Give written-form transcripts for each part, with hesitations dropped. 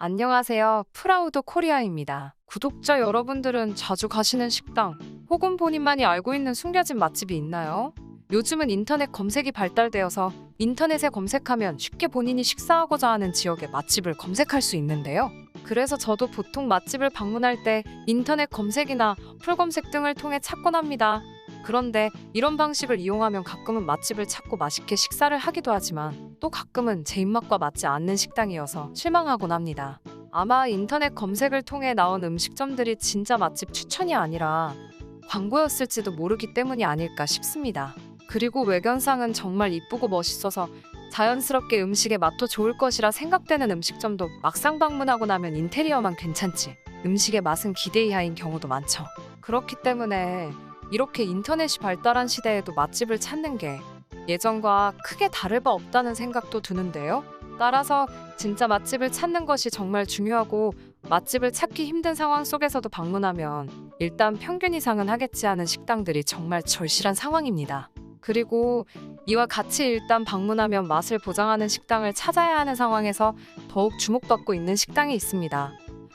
안녕하세요. 프라우드 코리아입니다. 구독자 여러분들은 자주 가시는 식당 혹은 본인만이 알고 있는 숨겨진 맛집이 있나요? 요즘은 인터넷 검색이 발달되어서 인터넷에 검색하면 쉽게 본인이 식사하고자 하는 지역의 맛집을 검색할 수 있는데요. 그래서 저도 보통 맛집을 방문할 때 인터넷 검색이나 풀 검색 등을 통해 찾곤 합니다. 그런데 이런 방식을 이용하면 가끔은 맛집을 찾고 맛있게 식사를 하기도 하지만 또 가끔은 제 입맛과 맞지 않는 식당이어서 실망하곤 합니다. 아마 인터넷 검색을 통해 나온 음식점들이 진짜 맛집 추천이 아니라 광고였을지도 모르기 때문이 아닐까 싶습니다. 그리고 외견상은 정말 이쁘고 멋있어서 자연스럽게 음식의 맛도 좋을 것이라 생각되는 음식점도 막상 방문하고 나면 인테리어만 괜찮지 음식의 맛은 기대 이하인 경우도 많죠. 그렇기 때문에 이렇게 인터넷이 발달한 시대에도 맛집을 찾는 게 예전과 크게 다를 바 없다는 생각도 드는데요. 따라서 진짜 맛집을 찾는 것이 정말 중요하고 맛집을 찾기 힘든 상황 속에서도 방문하면 일단 평균 이상은 하겠지 하는 식당들이 정말 절실한 상황입니다. 그리고 이와 같이 일단 방문하면 맛을 보장하는 식당을 찾아야 하는 상황에서 더욱 주목받고 있는 식당이 있습니다.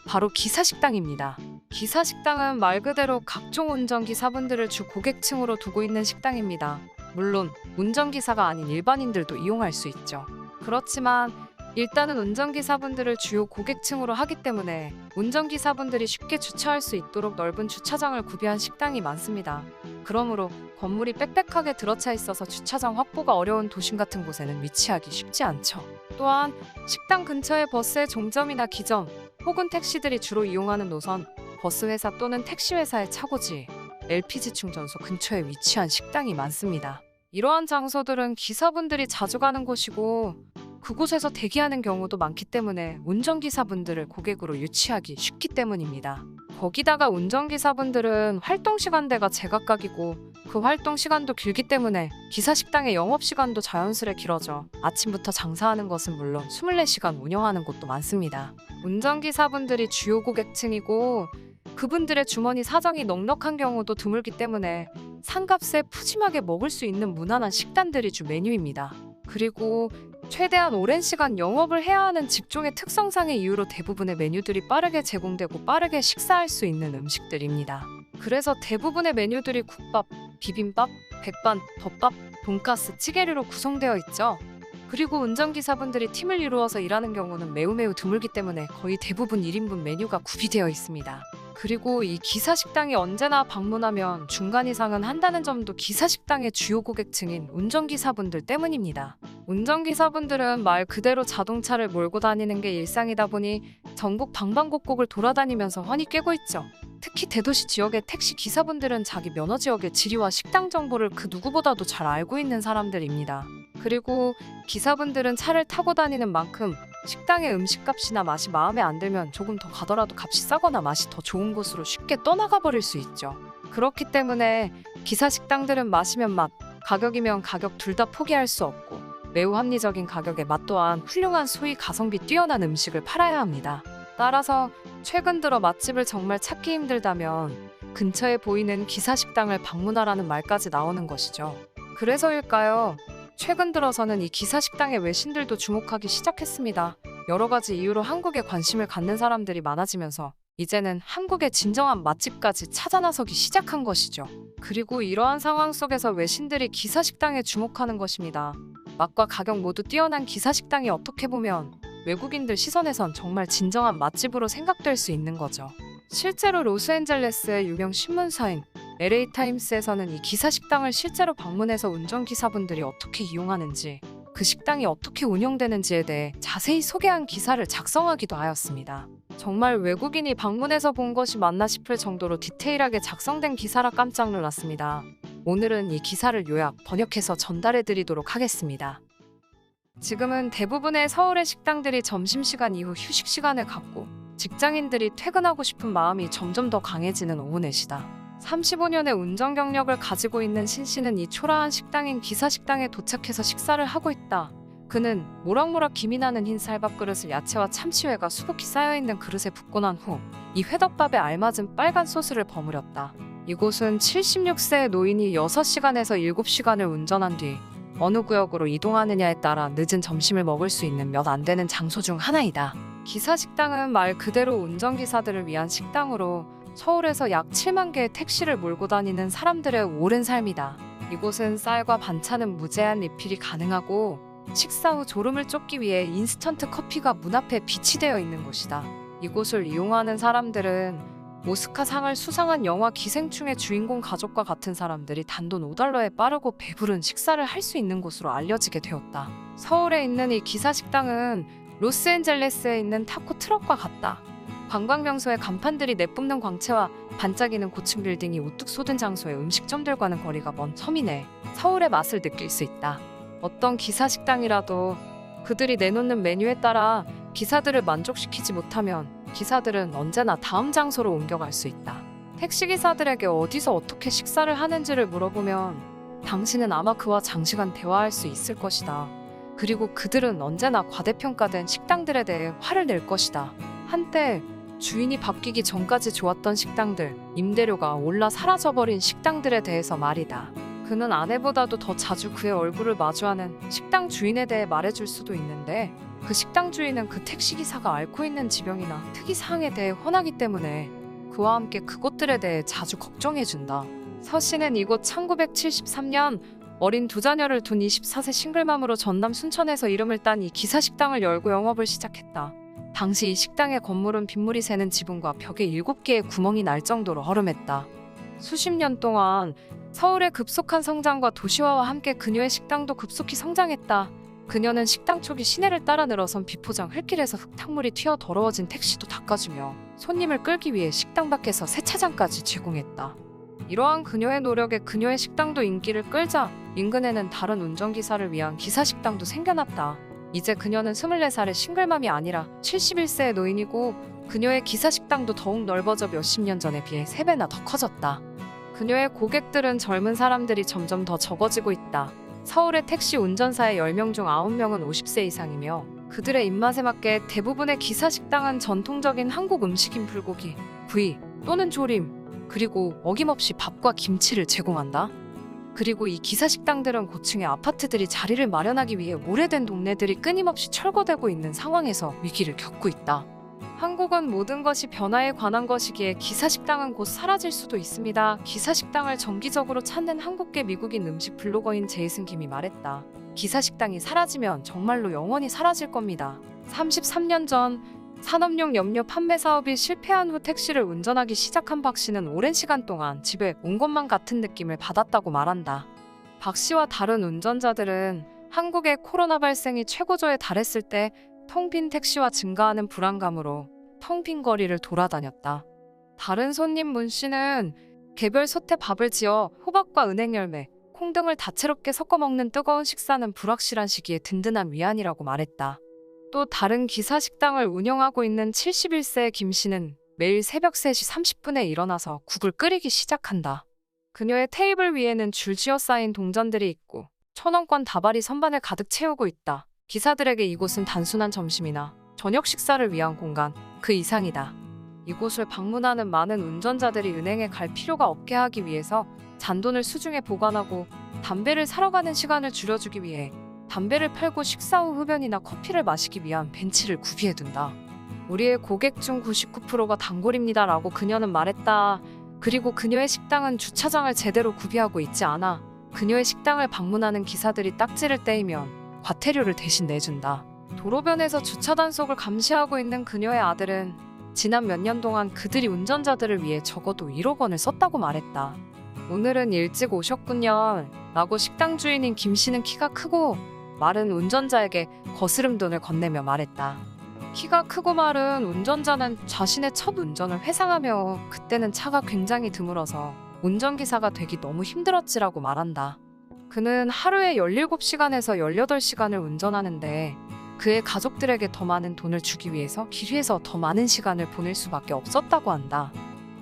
바로 기사식당입니다. 기사식당은 말 그대로 각종 운전기사분들을 주 고객층으로 두고 있는 식당입니다. 물론 운전기사가 아닌 일반인들도 이용할 수 있죠. 그렇지만 일단은 운전기사분들을 주요 고객층으로 하기 때문에 운전기사분들이 쉽게 주차할 수 있도록 넓은 주차장을 구비한 식당이 많습니다. 그러므로 건물이 빽빽하게 들어차 있어서 주차장 확보가 어려운 도심 같은 곳에는 위치하기 쉽지 않죠. 또한 식당 근처에 버스의 종점이나 기점 혹은 택시들이 주로 이용하는 노선, 버스 회사 또는 택시 회사의 차고지, LPG 충전소 근처에 위치한 식당이 많습니다. 이러한 장소들은 기사분들이 자주 가는 곳이고 그곳에서 대기하는 경우도 많기 때문에 운전기사분들을 고객으로 유치하기 쉽기 때문입니다. 거기다가 운전기사분들은 활동시간대가 제각각이고 그 활동시간도 길기 때문에 기사식당의 영업시간도 자연스레 길어져 아침부터 장사하는 것은 물론 24시간 운영하는 곳도 많습니다. 운전기사분들이 주요 고객층이고 그분들의 주머니 사정이 넉넉한 경우도 드물기 때문에 상값에 푸짐하게 먹을 수 있는 무난한 식단들이 주 메뉴입니다. 그리고 최대한 오랜 시간 영업을 해야 하는 직종의 특성상의 이유로 대부분의 메뉴들이 빠르게 제공되고 빠르게 식사할 수 있는 음식들입니다. 그래서 대부분의 메뉴들이 국밥, 비빔밥, 백반, 덮밥, 돈가스, 찌개류로 구성되어 있죠. 그리고 운전기사분들이 팀을 이루어서 일하는 경우는 매우 드물기 때문에 거의 대부분 1인분 메뉴가 구비되어 있습니다. 그리고 이 기사식당이 언제나 방문하면 중간 이상은 한다는 점도 기사식당의 주요 고객층인 운전기사분들 때문입니다. 운전기사분들은 말 그대로 자동차를 몰고 다니는 게 일상이다 보니 전국 방방곡곡을 돌아다니면서 환히 꿰고 있죠. 특히 대도시 지역의 택시 기사분들은 자기 면허 지역의 지리와 식당 정보를 그 누구보다도 잘 알고 있는 사람들입니다. 그리고 기사분들은 차를 타고 다니는 만큼 식당의 음식값이나 맛이 마음에 안 들면 조금 더 가더라도 값이 싸거나 맛이 더 좋은 곳으로 쉽게 떠나가 버릴 수 있죠. 그렇기 때문에 기사 식당들은 맛이면 맛, 가격이면 가격 둘 다 포기할 수 없고 매우 합리적인 가격에 맛 또한 훌륭한 소위 가성비 뛰어난 음식을 팔아야 합니다. 따라서 최근 들어 맛집을 정말 찾기 힘들다면 근처에 보이는 기사 식당을 방문하라는 말까지 나오는 것이죠. 그래서일까요? 최근 들어서는 이 기사 식당의 외신들도 주목하기 시작했습니다. 여러 가지 이유로 한국에 관심을 갖는 사람들이 많아지면서 이제는 한국의 진정한 맛집까지 찾아 나서기 시작한 것이죠. 그리고 이러한 상황 속에서 외신들이 기사 식당에 주목하는 것입니다. 맛과 가격 모두 뛰어난 기사 식당이 어떻게 보면 외국인들 시선에선 정말 진정한 맛집으로 생각될 수 있는 거죠. 실제로 로스앤젤레스의 유명 신문사인 LA타임스에서는 이 기사 식당을 실제로 방문해서 운전기사분들이 어떻게 이용하는지, 그 식당이 어떻게 운영되는지에 대해 자세히 소개한 기사를 작성하기도 하였습니다. 정말 외국인이 방문해서 본 것이 맞나 싶을 정도로 디테일하게 작성된 기사라 깜짝 놀랐습니다. 오늘은 이 기사를 요약, 번역해서 전달해 드리도록 하겠습니다. 지금은 대부분의 서울의 식당들이 점심시간 이후 휴식시간을 갖고 직장인들이 퇴근하고 싶은 마음이 점점 더 강해지는 오후 4시다. 35년의 운전 경력을 가지고 있는 신 씨는 이 초라한 식당인 기사식당에 도착해서 식사를 하고 있다. 그는 모락모락 김이 나는 흰 쌀밥 그릇을 야채와 참치회가 수북히 쌓여있는 그릇에 붓고 난 후 이 회덮밥에 알맞은 빨간 소스를 버무렸다. 이곳은 76세의 노인이 6시간에서 7시간을 운전한 뒤 어느 구역으로 이동하느냐에 따라 늦은 점심을 먹을 수 있는 몇 안 되는 장소 중 하나이다. 기사식당은 말 그대로 운전기사들을 위한 식당으로 서울에서 약 7만 개의 택시를 몰고 다니는 사람들의 오랜 삶이다. 이곳은 쌀과 반찬은 무제한 리필이 가능하고 식사 후 졸음을 쫓기 위해 인스턴트 커피가 문 앞에 비치되어 있는 곳이다. 이곳을 이용하는 사람들은 오스카상을 수상한 영화 기생충의 주인공 가족과 같은 사람들이 단돈 5달러에 빠르고 배부른 식사를 할 수 있는 곳으로 알려지게 되었다. 서울에 있는 이 기사식당은 로스앤젤레스에 있는 타코 트럭과 같다. 관광 명소의 간판들이 내뿜는 광채와 반짝이는 고층 빌딩이 우뚝 솟은 장소의 음식점들과는 거리가 먼 서민의 서울의 맛을 느낄 수 있다. 어떤 기사식당이라도 그들이 내놓는 메뉴에 따라 기사들을 만족시키지 못하면 기사들은 언제나 다음 장소로 옮겨갈 수 있다. 택시기사들에게 어디서 어떻게 식사를 하는지를 물어보면 당신은 아마 그와 장시간 대화할 수 있을 것이다. 그리고 그들은 언제나 과대평가된 식당들에 대해 화를 낼 것이다. 한때 주인이 바뀌기 전까지 좋았던 식당들, 임대료가 올라 사라져버린 식당들에 대해서 말이다. 그는 아내보다도 더 자주 그의 얼굴을 마주하는 식당 주인에 대해 말해줄 수도 있는데 그 식당 주인은 그 택시기사가 앓고 있는 질병이나 특이사항에 대해 훤하기 때문에 그와 함께 그것들에 대해 자주 걱정해준다. 서 씨는 이곳 1973년 어린 두 자녀를 둔 24세 싱글맘으로 전남 순천에서 이름을 딴 이 기사식당을 열고 영업을 시작했다. 당시 이 식당의 건물은 빗물이 새는 지붕과 벽에 7개의 구멍이 날 정도로 허름했다. 수십 년 동안 서울의 급속한 성장과 도시화와 함께 그녀의 식당도 급속히 성장했다. 그녀는 식당 초기 시내를 따라 늘어선 비포장 흙길에서 흙탕물이 튀어 더러워진 택시도 닦아주며 손님을 끌기 위해 식당 밖에서 세차장까지 제공했다. 이러한 그녀의 노력에 그녀의 식당도 인기를 끌자 인근에는 다른 운전기사를 위한 기사식당도 생겨났다. 이제 그녀는 24살의 싱글맘이 아니라 71세의 노인이고 그녀의 기사식당도 더욱 넓어져 몇십 년 전에 비해 3배나 더 커졌다. 그녀의 고객들은 젊은 사람들이 점점 더 적어지고 있다. 서울의 택시 운전사의 10명 중 9명은 50세 이상이며 그들의 입맛에 맞게 대부분의 기사식당은 전통적인 한국 음식인 불고기, 구이 또는 조림, 그리고 어김없이 밥과 김치를 제공한다. 그리고 이 기사식당들은 고층의 아파트들이 자리를 마련하기 위해 오래된 동네들이 끊임없이 철거되고 있는 상황에서 위기를 겪고 있다. 한국은 모든 것이 변화에 관한 것이기에 기사식당은 곧 사라질 수도 있습니다. 기사식당을 정기적으로 찾는 한국계 미국인 음식 블로거인 제이슨 김이 말했다. 기사식당이 사라지면 정말로 영원히 사라질 겁니다. 33년 전 산업용 염료 판매 사업이 실패한 후 택시를 운전하기 시작한 박 씨는 오랜 시간 동안 집에 온 것만 같은 느낌을 받았다고 말한다. 박 씨와 다른 운전자들은 한국의 코로나 발생이 최고조에 달했을 때 텅 빈 택시와 증가하는 불안감으로 텅 빈 거리를 돌아다녔다. 다른 손님 문 씨는 개별 솥에 밥을 지어 호박과 은행 열매, 콩 등을 다채롭게 섞어 먹는 뜨거운 식사는 불확실한 시기에 든든한 위안이라고 말했다. 또 다른 기사식당을 운영하고 있는 71세의 김 씨는 매일 새벽 3시 30분에 일어나서 국을 끓이기 시작한다. 그녀의 테이블 위에는 줄지어 쌓인 동전들이 있고 1,000원권 다발이 선반을 가득 채우고 있다. 기사들에게 이곳은 단순한 점심이나 저녁 식사를 위한 공간, 그 이상이다. 이곳을 방문하는 많은 운전자들이 은행에 갈 필요가 없게 하기 위해서 잔돈을 수중에 보관하고 담배를 사러 가는 시간을 줄여주기 위해 담배를 팔고 식사 후 흡연이나 커피를 마시기 위한 벤치를 구비해둔다. 우리의 고객 중 99%가 단골입니다 라고 그녀는 말했다. 그리고 그녀의 식당은 주차장을 제대로 구비하고 있지 않아 그녀의 식당을 방문하는 기사들이 딱지를 떼이면 과태료를 대신 내준다. 도로변에서 주차 단속을 감시하고 있는 그녀의 아들은 지난 몇 년 동안 그들이 운전자들을 위해 적어도 1억 원을 썼다고 말했다. 오늘은 일찍 오셨군요 라고 식당 주인인 김 씨는 키가 크고 마른 운전자에게 거스름 돈을 건네며 말했다. 키가 크고 마른 운전자는 자신의 첫 운전을 회상하며 그때는 차가 굉장히 드물어서 운전기사가 되기 너무 힘들었지라고 말한다. 그는 하루에 17시간에서 18시간을 운전하는데 그의 가족들에게 더 많은 돈을 주기 위해서 길 위에서 더 많은 시간을 보낼 수밖에 없었다고 한다.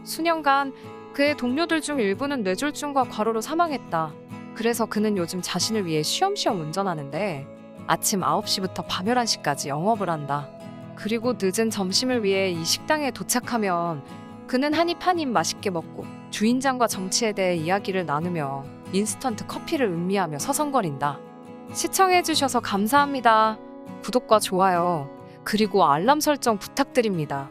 수년간 그의 동료들 중 일부는 뇌졸중과 과로로 사망했다. 그래서 그는 요즘 자신을 위해 쉬엄쉬엄 운전하는데 아침 9시부터 밤 11시까지 영업을 한다. 그리고 늦은 점심을 위해 이 식당에 도착하면 그는 한 입 한 입 맛있게 먹고 주인장과 정치에 대해 이야기를 나누며 인스턴트 커피를 음미하며 서성거린다. 시청해주셔서 감사합니다. 구독과 좋아요, 그리고 알람 설정 부탁드립니다.